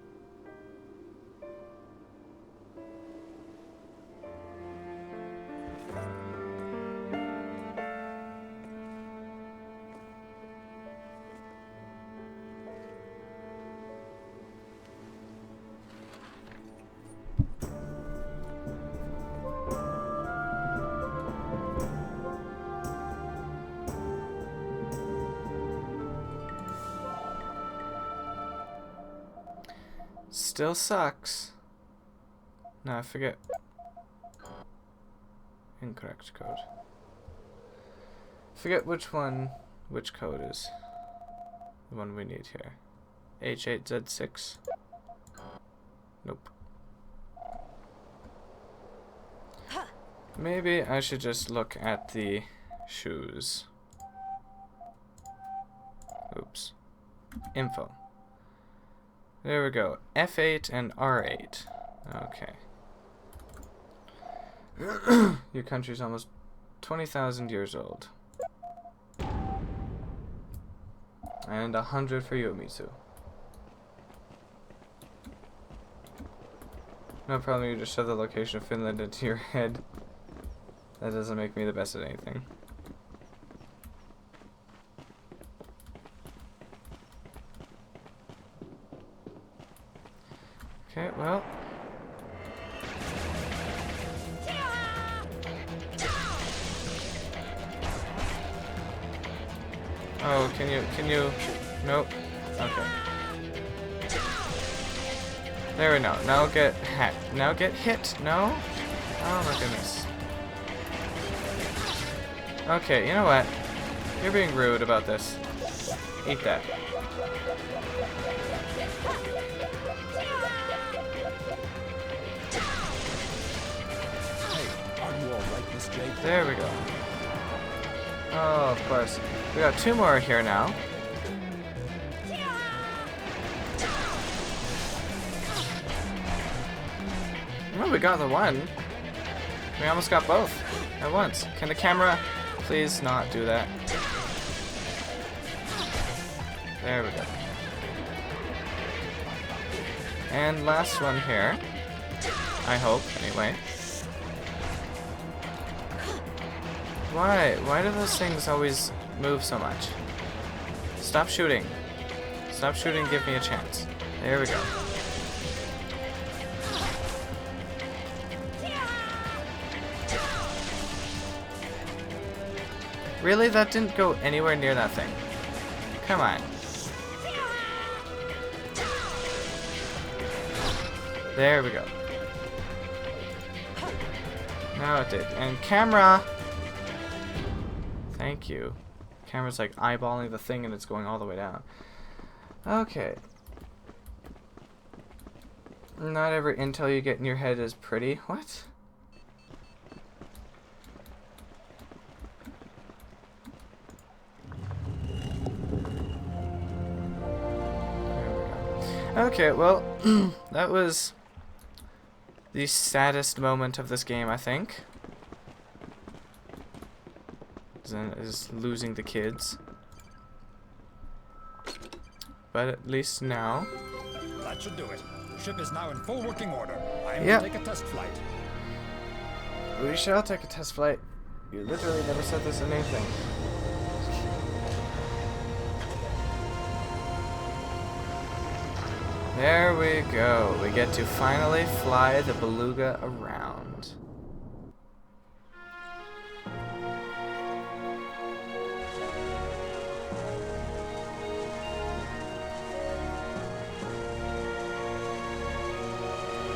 Still sucks. No, I forget. Incorrect code. Forget which code is the one we need here. H8Z6. Nope. Maybe I should just look at the shoes. Oops. Info. There we go. F8 and R8. Okay. Your country's almost 20,000 years old. And 100 for you, Mitsu. No problem, you just shove the location of Finland into your head. That doesn't make me the best at anything. Okay, well. Oh, can you, nope, okay. There we go, now get hit, no? Oh my goodness. Okay, you know what? You're being rude about this. Eat that. Hey, are you all right, Miss Jade? There we go. Oh, of course. We got 2 more here now. Oh, we got the one. We almost got both at once. Can the camera please not do that? There we go. And last one here. I hope, anyway. Why? Why do those things always move so much? Stop shooting. Stop shooting, give me a chance. There we go. Really? That didn't go anywhere near that thing. Come on. There we go. Now it did. And camera! Thank you. Camera's like eyeballing the thing and it's going all the way down. Okay. Not every intel you get in your head is pretty. What? Okay, well, that was the saddest moment of this game, I think. Is losing the kids. But at least now... That should do it. The ship is now in full working order. I am Yep. to take a test flight. We shall take a test flight. You literally never said this in anything. There we go. We get to finally fly the Beluga around.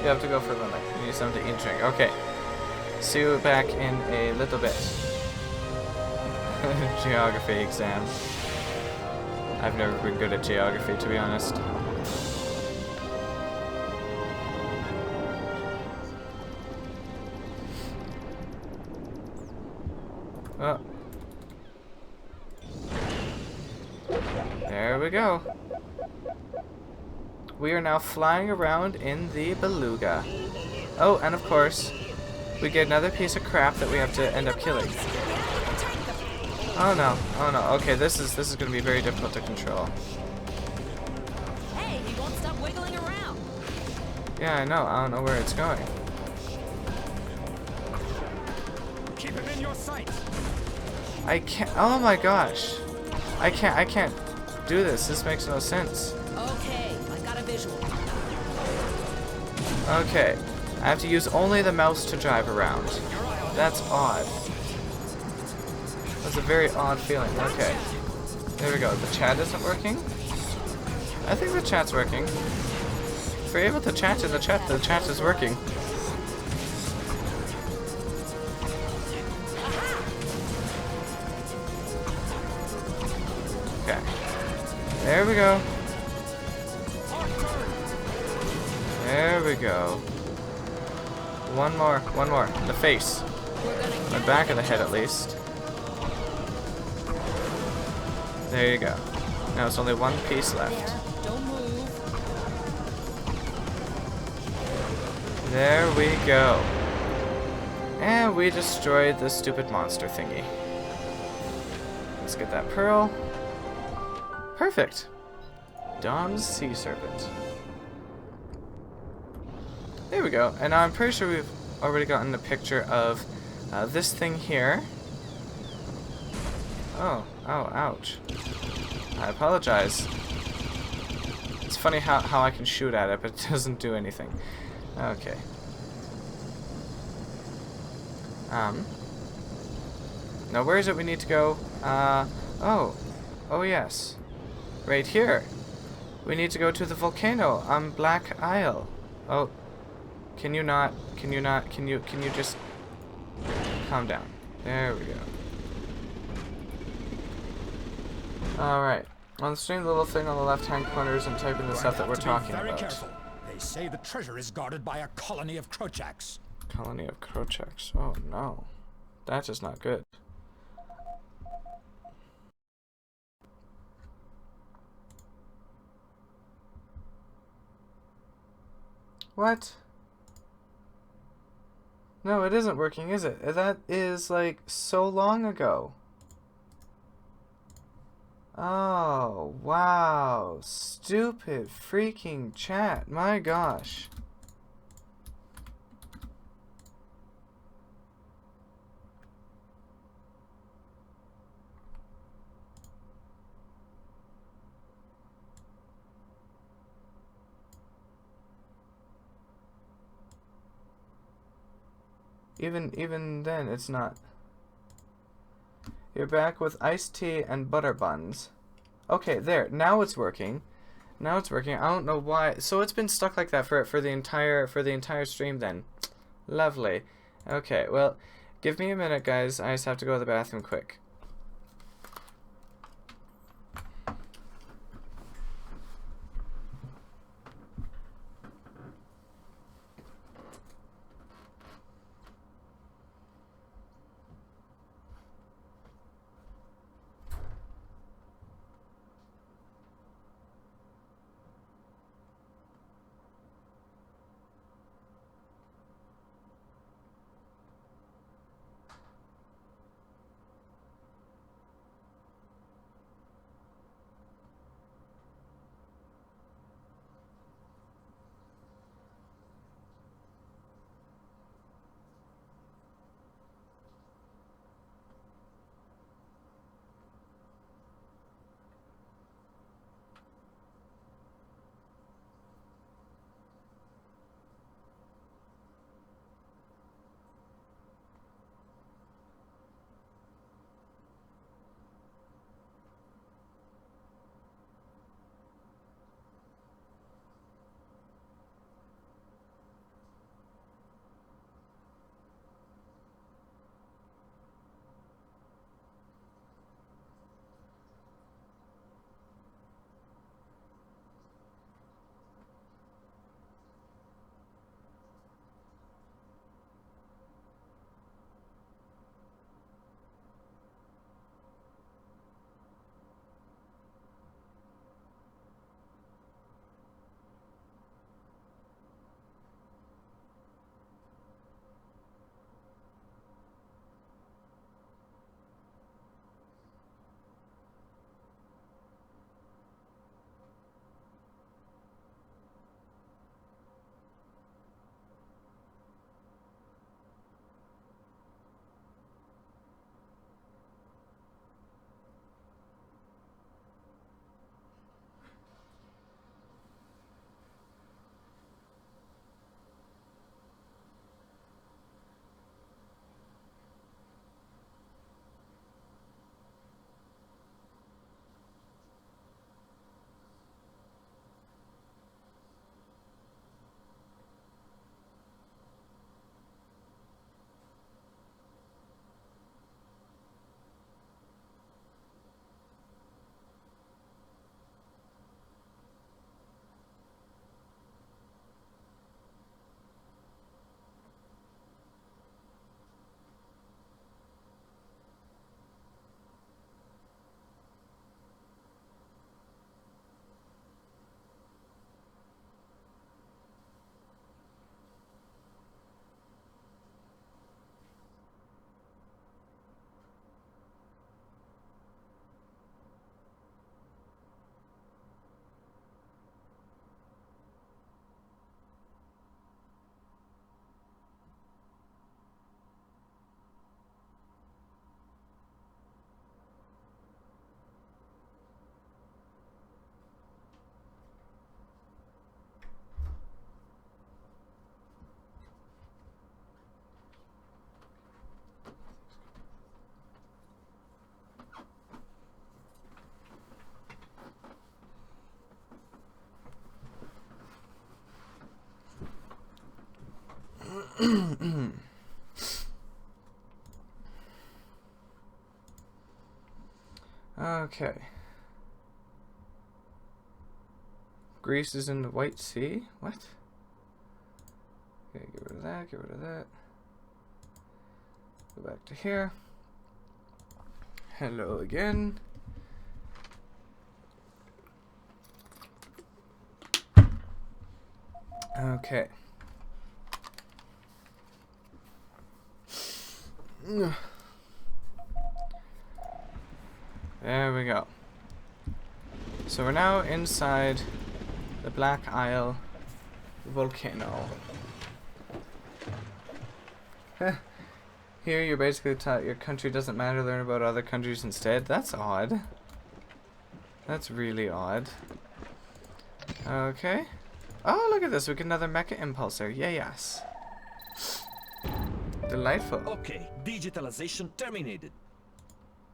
You have to go for a limit. You need something to eat and drink. Okay. See you back in a little bit. Geography exam. I've never been good at geography, to be honest. Oh. There we go. We are now flying around in the Beluga. Oh, and of course, we get another piece of crap that we have to end up killing. Oh no, oh no. Okay, this is going to be very difficult to control. Hey, you won't stop wiggling around. Yeah, I know. I don't know where it's going. Keep him in your sight. I can't. Oh my gosh. I can't do this. This makes no sense. Okay, I got a visual. Okay. I have to use only the mouse to drive around. That's odd. That's a very odd feeling. Okay. There we go. The chat isn't working? I think the chat's working. If we're able to chat in the chat is working. Okay. There we go. There we go. One more. The face. The back of the head, at least. There you go. Now it's only one piece left. Don't move. There we go. And we destroyed the stupid monster thingy. Let's get that pearl. Perfect. Dom's sea serpent. There we go. And I'm pretty sure we've already gotten a picture of this thing here. Oh, ouch. I apologize. It's funny how I can shoot at it, but it doesn't do anything. Okay. Now where is it we need to go? Oh yes. Right here. We need to go to the volcano on Black Isle. Oh. Can you just calm down? There we go. Alright. On the screen, the little thing on the left-hand corner is typing the stuff that we're talking about. Careful. They say the treasure is guarded by a colony of Krochaks. Colony of Krochaks. Oh no. That is not good. What? No, it isn't working, is it? That is, like, so long ago. Oh, wow. Stupid freaking chat. My gosh. Even then, it's not. You're back with iced tea and butter buns. Okay, there. Now it's working. Now it's working. I don't know why. So it's been stuck like that for the entire stream then. Lovely. Okay, well, give me a minute, guys. I just have to go to the bathroom quick. Okay. Greece is in the White Sea? What? Okay, get rid of that, get rid of that. Go back to here. Hello again. Okay. There we go. So we're now inside the Black Isle volcano. Here you're basically taught your country doesn't matter, learn about other countries instead. That's odd. That's really odd. Okay. Oh, look at this. We get another mecha impulsor. Yeah, yes. Delightful. Okay, digitalization terminated.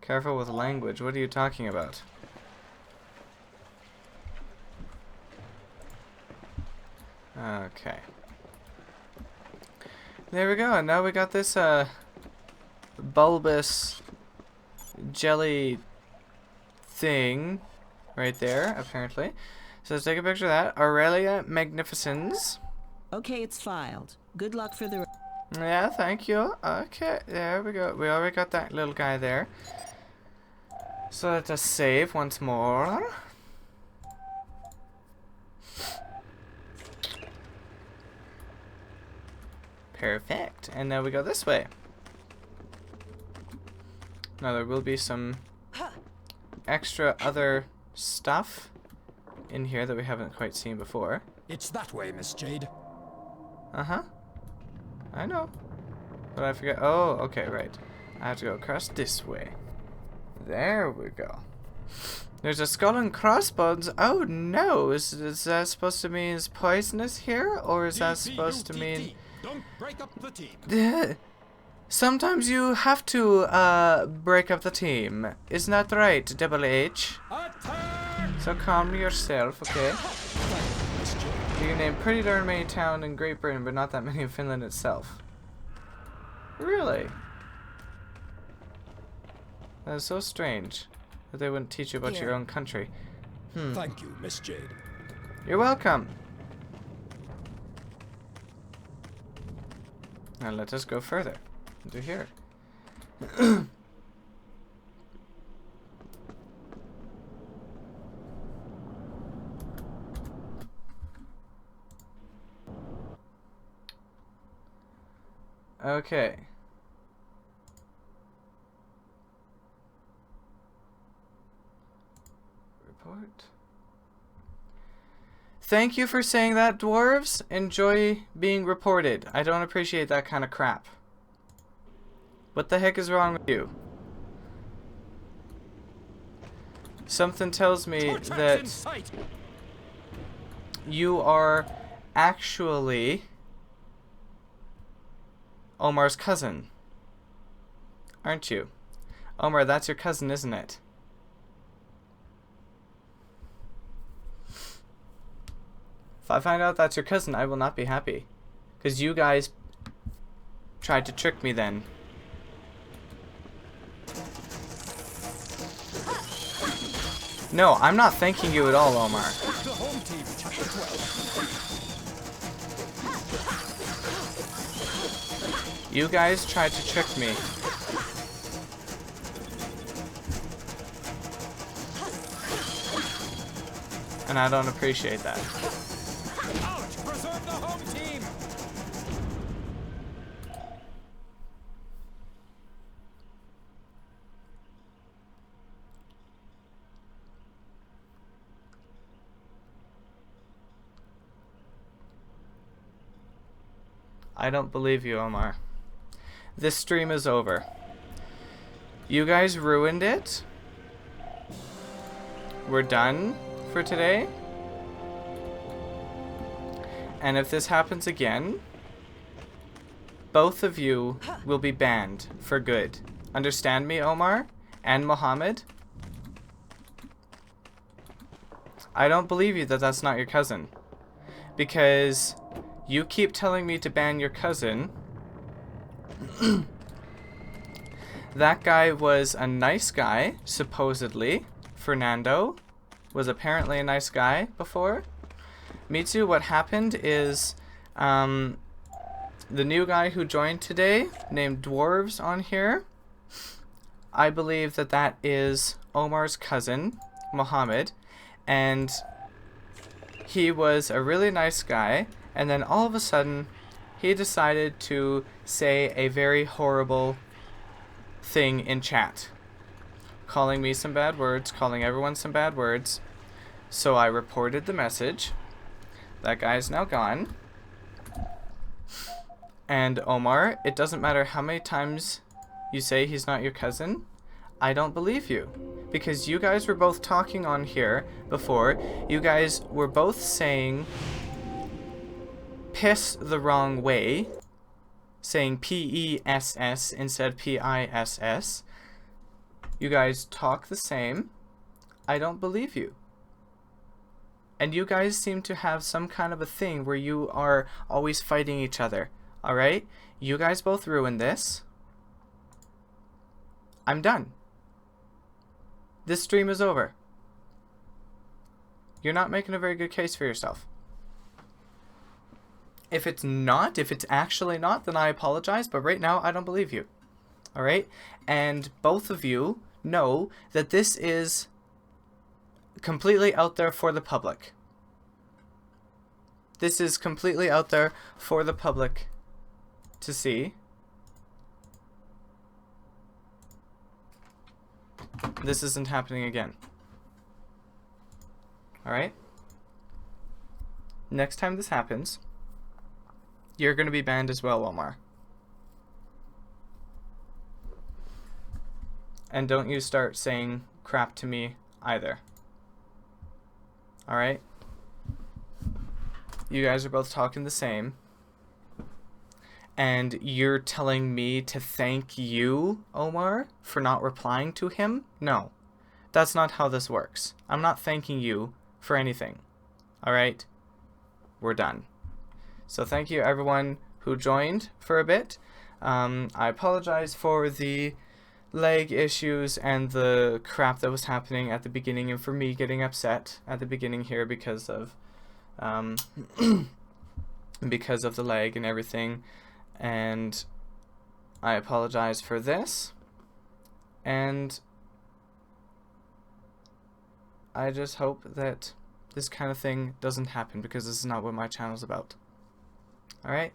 Careful with language. What are you talking about? Okay. There we go. And now we got this bulbous jelly thing right there, apparently. So let's take a picture of that. Aurelia Magnificens. Okay, it's filed. Good luck for the... Yeah, thank you. Okay, there we go. We already got that little guy there. So let us save once more. Perfect. And now we go this way. Now there will be some extra other stuff in here that we haven't quite seen before. It's that way, Miss Jade. Uh-huh. I know. But I forget. Oh, okay, right. I have to go across this way. There we go. There's a skull and crossbones. Oh no! Is that supposed to mean it's poisonous here? Or is that supposed to mean... Don't break up the team. Sometimes you have to break up the team. Isn't that right, Double H? So calm yourself, okay? You can name pretty darn many towns in Great Britain, but not that many in Finland itself. Really? That is so strange that they wouldn't teach you about your own country. Thank you, Miss Jade. You're welcome. Now let us go further into here. Okay. Report. Thank you for saying that, dwarves. Enjoy being reported. I don't appreciate that kind of crap. What the heck is wrong with you? Something tells me that you are actually Omar's cousin. Aren't you? Omar, that's your cousin, isn't it? If I find out that's your cousin, I will not be happy. Because you guys tried to trick me then. No, I'm not thanking you at all, Omar. The home team, chapter 12. You guys tried to trick me. And I don't appreciate that. Ouch! Preserve the home team! I don't believe you, Omar. This stream is over. You guys ruined it. We're done for today. And if this happens again, both of you will be banned for good. Understand me, Omar and Mohammed? I don't believe you that that's not your cousin. Because You keep telling me to ban your cousin. That guy was a nice guy, supposedly. Fernando was apparently a nice guy before. Mitsu, what happened is the new guy who joined today, named Dwarves on here, I believe that that is Omar's cousin, Mohammed, and he was a really nice guy, and then all of a sudden he decided to say a very horrible thing in chat, calling me some bad words, calling everyone some bad words. So I reported the message. That guy's now gone. And Omar, it doesn't matter how many times you say he's not your cousin, I don't believe you. Because you guys were both talking on here before. You guys were both saying piss the wrong way, saying P-E-S-S instead P-I-S-S. You guys talk the same. I don't believe you. And you guys seem to have some kind of a thing where you are always fighting each other. Alright? You guys both ruined this. I'm done. This stream is over. You're not making a very good case for yourself. If it's not, if it's actually not, then I apologize, but right now I don't believe you. Alright? And both of you know that this is completely out there for the public. This is completely out there for the public to see. This isn't happening again. Alright? Next time this happens, you're going to be banned as well, Omar. And don't you start saying crap to me either. Alright? You guys are both talking the same. And you're telling me to thank you, Omar, for not replying to him? No. That's not how this works. I'm not thanking you for anything. Alright? We're done. So thank you everyone who joined for a bit. I apologize for the lag issues and the crap that was happening at the beginning, and for me getting upset at the beginning here because of because of the lag and everything. And I apologize for this, and I just hope that this kind of thing doesn't happen, because this is not what my channel's about. Alright?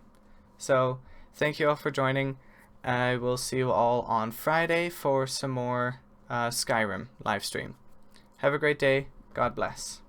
So, thank you all for joining. I will see you all on Friday for some more Skyrim livestream. Have a great day. God bless.